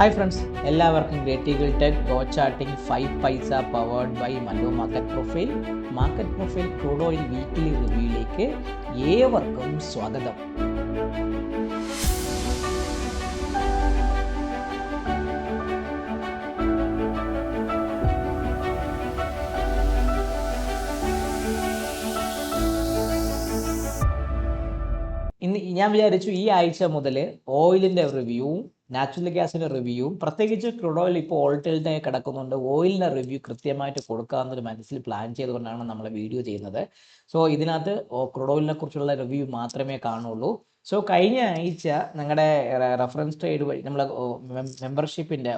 Hi friends, എല്ലാവർക്കും great eagle tech go charting 5 paisa powered by Mallu market profile crude oil weekly റിവ്യൂയിലേക്ക് ഏവർക്കും സ്വാഗതം. ഇന്ന് ഞാൻ വിചാരിച്ചു ഈ ആഴ്ച മുതൽ ഓയിലിൻ്റെ റിവ്യൂവും നാച്ചുറൽ ഗ്യാസിൻ്റെ റിവ്യൂവും പ്രത്യേകിച്ച് ക്രൂഡ് ഓയിൽ ഇപ്പോൾ ഓൾട്ടൈലിനെ കിടക്കുന്നുണ്ട്, ഓയിലിൻ്റെ റിവ്യൂ കൃത്യമായിട്ട് കൊടുക്കാമെന്നൊരു മനസ്സിൽ പ്ലാൻ ചെയ്തുകൊണ്ടാണ് നമ്മൾ വീഡിയോ ചെയ്യുന്നത്. സോ ഇതിനകത്ത് ക്രൂഡ് ഓയിലിനെ കുറിച്ചുള്ള റിവ്യൂ മാത്രമേ കാണുള്ളൂ. സോ കഴിഞ്ഞ ആഴ്ച നിങ്ങളുടെ റെഫറൻസ് ട്രേഡ് വഴി നമ്മളെ മെമ്പർഷിപ്പിൻ്റെ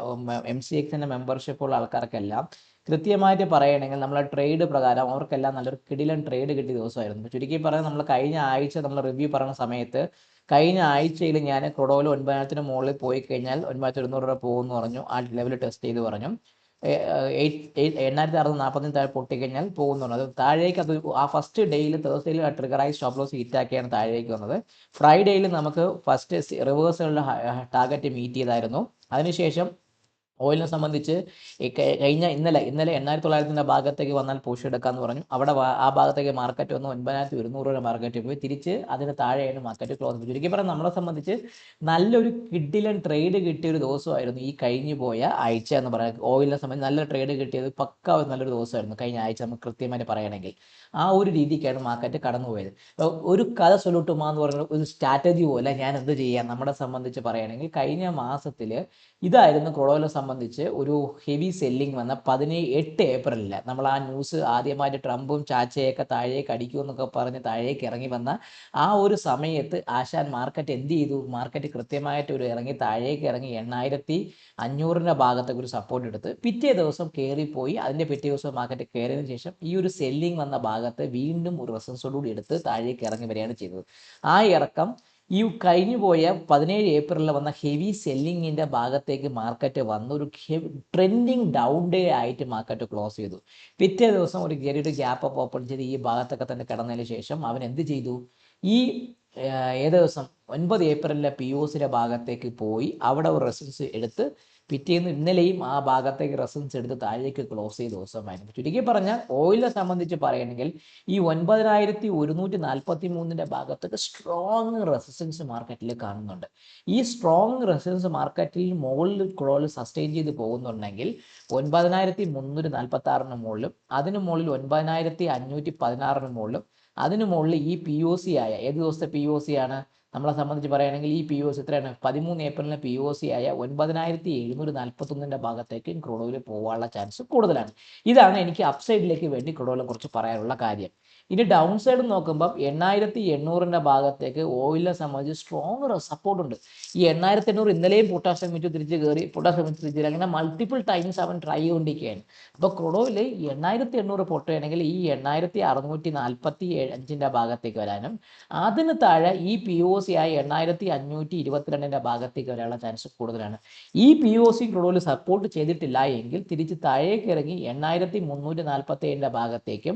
MCXൻ്റെ മെമ്പർഷിപ്പുള്ള ആൾക്കാർക്കെല്ലാം കൃത്യമായിട്ട് പറയുകയാണെങ്കിൽ നമ്മളെ ട്രേഡ് പ്രകാരം അവർക്കെല്ലാം നല്ലൊരു കിടിലൻ ട്രേഡ് കിട്ടിയ ദിവസമായിരുന്നു. ചുരുക്കി പറയാൻ നമ്മൾ കഴിഞ്ഞ ആഴ്ച നമ്മൾ റിവ്യൂ പറയുന്ന സമയത്ത് കഴിഞ്ഞ ആഴ്ചയിൽ ഞാൻ ക്രൂഡ് ഓയിൽ 9,000 മുകളിൽ പോയി കഴിഞ്ഞാൽ 9,100 രൂപ പോകുമെന്ന് പറഞ്ഞു. ആ ലെവൽ ടെസ്റ്റ് ചെയ്ത് പറഞ്ഞു. 8,645 താഴെ പൊട്ടിക്കഴിഞ്ഞാൽ പോകുന്നു പറഞ്ഞു. അത് താഴേക്ക് അത് ആ ഫസ്റ്റ് ഡേയിൽ തേഴ്സ്ഡേയിൽ ട്രിഗറായി സ്റ്റോപ്പ് ലോസ് ഹിറ്റാക്കിയാണ് താഴേക്ക് വന്നത്. ഫ്രൈഡേയിൽ നമുക്ക് ഫസ്റ്റ് റിവേഴ്സുകളുടെ ടാർഗറ്റ് മീറ്റ് ചെയ്തായിരുന്നു. അതിനുശേഷം ഓയിലിനെ സംബന്ധിച്ച് ഇന്നലെ 8,900 ഭാഗത്തേക്ക് വന്നാൽ പുഷ് എടുക്കാമെന്ന് പറഞ്ഞു. അവിടെ ആ ഭാഗത്തേക്ക് മാർക്കറ്റ് വന്ന് 9,100 രൂപ മാർക്കറ്റ് പോയി തിരിച്ച് അതിന് താഴെയാണ് മാർക്കറ്റ് ക്ലോസ് ചെയ്തത്. ചുരുക്കി പറഞ്ഞാൽ നമ്മളെ സംബന്ധിച്ച് നല്ലൊരു കിഡിലൻ ട്രേഡ് കിട്ടിയ ഒരു ദിവസമായിരുന്നു ഈ കഴിഞ്ഞു പോയ ആഴ്ച എന്ന് പറയുന്നത്. ഓയിലിനെ സംബന്ധിച്ച് നല്ല ട്രേഡ് കിട്ടിയത് പക്ക നല്ലൊരു ദിവസമായിരുന്നു കഴിഞ്ഞ ആഴ്ച നമുക്ക് കൃത്യമായിട്ട് പറയുകയാണെങ്കിൽ. ആ ഒരു രീതിക്കാണ് മാർക്കറ്റ് കടന്നുപോയത്. ഒരു കഥ സൊല്യൂട്ടുമാന്ന് പറയുന്ന ഒരു സ്ട്രാറ്റജി പോലെ ഞാൻ എന്ത് ചെയ്യാം നമ്മളെ സംബന്ധിച്ച് പറയുകയാണെങ്കിൽ കഴിഞ്ഞ മാസത്തിൽ ഇതായിരുന്നു ക്രൂഡ് ഓയിലിനെ സംബന്ധിച്ച് ഒരു ഹെവി സെല്ലിംഗ് വന്ന 18 ഏപ്രിലിൽ നമ്മൾ ആ ന്യൂസ് ആദ്യമായിട്ട് ട്രംപും ചാച്ചയൊക്കെ താഴേക്ക് അടിക്കുമെന്നൊക്കെ പറഞ്ഞ് താഴേക്ക് ഇറങ്ങി വന്ന ആ ഒരു സമയത്ത് ആശാൻ മാർക്കറ്റ് എന്ത് ചെയ്തു? മാർക്കറ്റ് കൃത്യമായിട്ട് ഒരു ഇറങ്ങി താഴേക്ക് ഇറങ്ങി 8,500 ഭാഗത്തേക്ക് ഒരു സപ്പോർട്ട് എടുത്ത് പിറ്റേ ദിവസം കയറിപ്പോയി. അതിൻ്റെ പിറ്റേ ദിവസം മാർക്കറ്റ് കയറിയതിനു ശേഷം ഈ ഒരു സെല്ലിംഗ് വന്ന ഭാഗത്ത് വീണ്ടും ഒരു റെസിസ്റ്റൻസോടുകൂടി എടുത്ത് താഴേക്ക് ഇറങ്ങി വരികയാണ് ചെയ്തത്. ആ ഇറക്കം ഈ കഴിഞ്ഞു പോയ 17 ഏപ്രിലിൽ വന്ന ഹെവി സെല്ലിങ്ങിൻ്റെ ഭാഗത്തേക്ക് മാർക്കറ്റ് വന്ന് ഒരു ട്രെൻഡിങ് ഡൗൺ ഡേ ആയിട്ട് മാർക്കറ്റ് ക്ലോസ് ചെയ്തു. പിറ്റേ ദിവസം ഒരു ചെറിയൊരു ഗ്യാപ്പ് അപ്പ് ഓപ്പൺ ചെയ്ത് ഈ ഭാഗത്തൊക്കെ തന്നെ കിടന്നതിന് ശേഷം അവൻ എന്ത് ചെയ്തു? ഈ ഏത് ദിവസം 9 ഏപ്രിലിലെ POCയുടെ ഭാഗത്തേക്ക് പോയി അവിടെ ഒരു റെസിസ്റ്റൻസ് എടുത്ത് പിറ്റേന്ന് ഇന്നലെയും ആ ഭാഗത്തേക്ക് റെസിസ്റ്റൻസ് എടുത്ത് താഴേക്ക് ക്ലോസ് ചെയ്ത ദിവസമായിരുന്നു. ചുരുക്കി പറഞ്ഞാൽ ഓയിലിനെ സംബന്ധിച്ച് പറയുകയാണെങ്കിൽ ഈ 9,143 ഭാഗത്തേക്ക് സ്ട്രോങ് റെസിസ്റ്റൻസ് മാർക്കറ്റിൽ കാണുന്നുണ്ട്. ഈ സ്ട്രോങ് റെസിസ്റ്റൻസ് മാർക്കറ്റിൽ മുകളിൽ ക്രോൾ സസ്റ്റെയിൻ ചെയ്ത് പോകുന്നുണ്ടെങ്കിൽ 9,346 മുകളിലും അതിന് മുകളിൽ 9,516 മുകളിലും അതിന് മുകളിൽ ഈ POC ആയ ഏത് ദിവസത്തെ POC ആണ് നമ്മളെ സംബന്ധിച്ച് പറയുകയാണെങ്കിൽ ഈ POC എത്രയാണ്? 13 ഏപ്രിലിന് POC ആയ 9,741 ഭാഗത്തേക്ക് ക്രൂഡ് ഓയിൽ പോകാനുള്ള ചാൻസ് കൂടുതലാണ്. ഇതാണ് എനിക്ക് അപ്സൈഡിലേക്ക് വേണ്ടി ക്രൂഡ് ഓയിലിനെ കുറിച്ച് പറയാനുള്ള കാര്യം. ഇനി ഡൗൺ സൈഡ് നോക്കുമ്പം 8,800 ഭാഗത്തേക്ക് ഓയിലിനെ സംബന്ധിച്ച് സ്ട്രോങ് സപ്പോർട്ട് ഉണ്ട്. ഈ 8,800 ഇന്നലെയും പൊട്ടാസ്യം വെച്ച് തിരിച്ച് കയറി പൊട്ടാസ്യം വെച്ച് തിരിച്ച് അങ്ങനെ മൾട്ടിപ്പിൾ ടൈംസ് അവൻ ട്രൈ ചെയ്തുകൊണ്ടിരിക്കുകയാണ്. അപ്പോൾ ക്രൂഡ് ഓയിൽ 8,800 പൊട്ടുകയാണെങ്കിൽ ഈ 8,645 ഭാഗത്തേക്ക് വരാനും അതിന് താഴെ ഈ POC ആയ 8,522 ഭാഗത്തേക്ക് വരാനുള്ള ചാൻസ് കൂടുതലാണ്. ഈ POC ക്രൂഡ് ഓയിൽ സപ്പോർട്ട് ചെയ്തിട്ടില്ല എങ്കിൽ തിരിച്ച് താഴേക്ക് ഇറങ്ങി 8,347 ഭാഗത്തേക്കും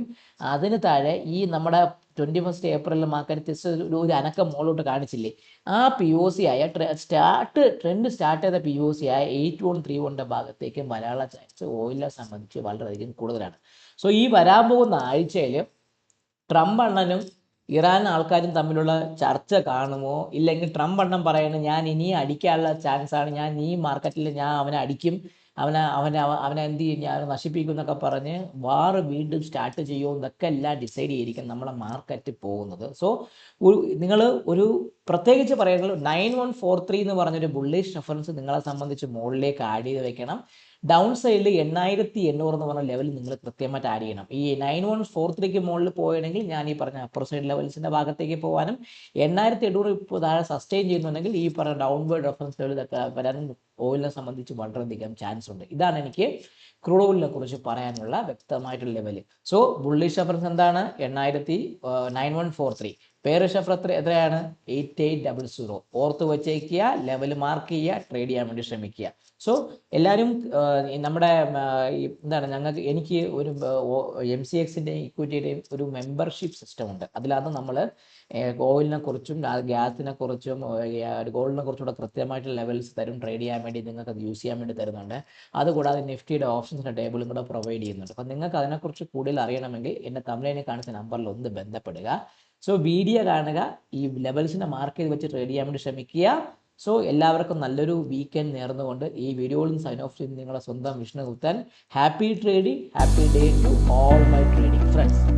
അതിന് താഴെ ഈ നമ്മുടെ 21 ഏപ്രിലിൽ മാർക്കറ്റ് ഒരു അനക്കം മുകളിലോട്ട് കാണിച്ചില്ലേ, ആ POC ആയ ട്രെൻഡ് സ്റ്റാർട്ട് ചെയ്ത POC ആയ 8,131 ഭാഗത്തേക്ക് വരാനുള്ള ചാൻസ് ഓയിലിനെ സംബന്ധിച്ച് വളരെയധികം കൂടുതലാണ്. സോ ഈ വരാൻ പോകുന്ന ആഴ്ചയിൽ ട്രംപ് അണ്ണനും ഇറാൻ ആൾക്കാരും തമ്മിലുള്ള ചർച്ച കാണുമോ? ഇല്ലെങ്കിൽ ട്രംപ് അണ്ണൻ പറയുന്നത് ഞാൻ ഇനി അടിക്കാനുള്ള ചാൻസാണ്, ഞാൻ ഈ മാർക്കറ്റിൽ ഞാൻ അവനെ അടിക്കും, അവനെ എന്ത് ചെയ്യും, ഞാൻ നശിപ്പിക്കും എന്നൊക്കെ പറഞ്ഞ് വാർ വീണ്ടും സ്റ്റാർട്ട് ചെയ്യുമോ എന്നൊക്കെ എല്ലാം ഡിസൈഡ് ചെയ്തിരിക്കും നമ്മളെ മാർക്കറ്റ് പോകുന്നത്. സോ നിങ്ങൾ ഒരു പ്രത്യേകിച്ച് പറയുന്നത് 9143 എന്ന് പറഞ്ഞൊരു ബുള്ളിഷ് റെഫറൻസ് നിങ്ങളെ സംബന്ധിച്ച് മുകളിലേക്ക് ആഡ് ചെയ്ത് വെക്കണം. ഡൗൺ സൈഡിൽ 8,800 എന്ന് പറഞ്ഞ ലെവൽ നിങ്ങൾ കൃത്യമായിട്ട് ആഡ് ചെയ്യണം. ഈ 9143 മുകളിൽ പോവുകയാണെങ്കിൽ ഞാൻ ഈ പറഞ്ഞ അപ്പർ സൈഡ് ലെവൽസിൻ്റെ ഭാഗത്തേക്ക് പോകാനും 8,800 ഇപ്പോൾ താഴെ സസ്റ്റെയിൻ ചെയ്യുന്നുണ്ടെങ്കിൽ ഈ പറഞ്ഞ ഡൗൺവേർഡ് റെഫറൻസ് ലെവൽ ഇതൊക്കെ വരാനും ഓയിലിനെ സംബന്ധിച്ച് വളരെയധികം ചാൻസ് ഉണ്ട്. ഇതാണ് എനിക്ക് ക്രൂഡ് ഓയിലിനെ കുറിച്ച് പറയാനുള്ള വ്യക്തമായിട്ടുള്ള ലെവൽ. സോ ബുള്ളിഷ് റെഫറൻസ് എന്താണ്? 9143. പേര് ഷഫർ എത്രയാണ് 8800. ഓർത്ത് വെച്ചേക്കുക, ലെവൽ മാർക്ക് ചെയ്യുക, ട്രേഡ് ചെയ്യാൻ വേണ്ടി ശ്രമിക്കുക. സോ എല്ലാവരും നമ്മുടെ എന്താണ് എനിക്ക് ഒരു MCXൻ്റെ ഇക്വിറ്റിയുടെയും ഒരു മെമ്പർഷിപ്പ് സിസ്റ്റം ഉണ്ട്. അതിലാണ് നമ്മൾ ഓയിലിനെ കുറിച്ചും ഗ്യാസിനെ കുറിച്ചും ഗോൾഡിനെ കുറിച്ചും കൃത്യമായിട്ട് ലെവൽസ് തരും. ട്രേഡ് ചെയ്യാൻ വേണ്ടി നിങ്ങൾക്ക് അത് യൂസ് ചെയ്യാൻ വേണ്ടി തരുന്നുണ്ട്. അതുകൂടാതെ നിഫ്റ്റിയുടെ ഓപ്ഷൻസിൻ്റെ ടേബിളും കൂടെ പ്രൊവൈഡ് ചെയ്യുന്നുണ്ട്. അപ്പം നിങ്ങൾക്ക് അതിനെക്കുറിച്ച് കൂടുതൽ അറിയണമെങ്കിൽ എൻ്റെ തമിഴിനെ കാണിച്ച നമ്പറിൽ ഒന്ന് ബന്ധപ്പെടുക. സോ വീഡിയോ കാണുക, ഈ ലെവൽസിനെ മാർക്ക് ചെയ്ത് വെച്ച് ട്രേഡ് ചെയ്യാൻ വേണ്ടി ശ്രമിക്കുക. സോ എല്ലാവർക്കും നല്ലൊരു വീക്കെൻഡ് നേർന്നുകൊണ്ട് ഈ വീഡിയോയിൽ നിന്ന് സൈൻ ഓഫ് ചെയ്ത് നിങ്ങളുടെ സ്വന്തം Vishnuguptan. Happy trading, happy day to all my trading friends.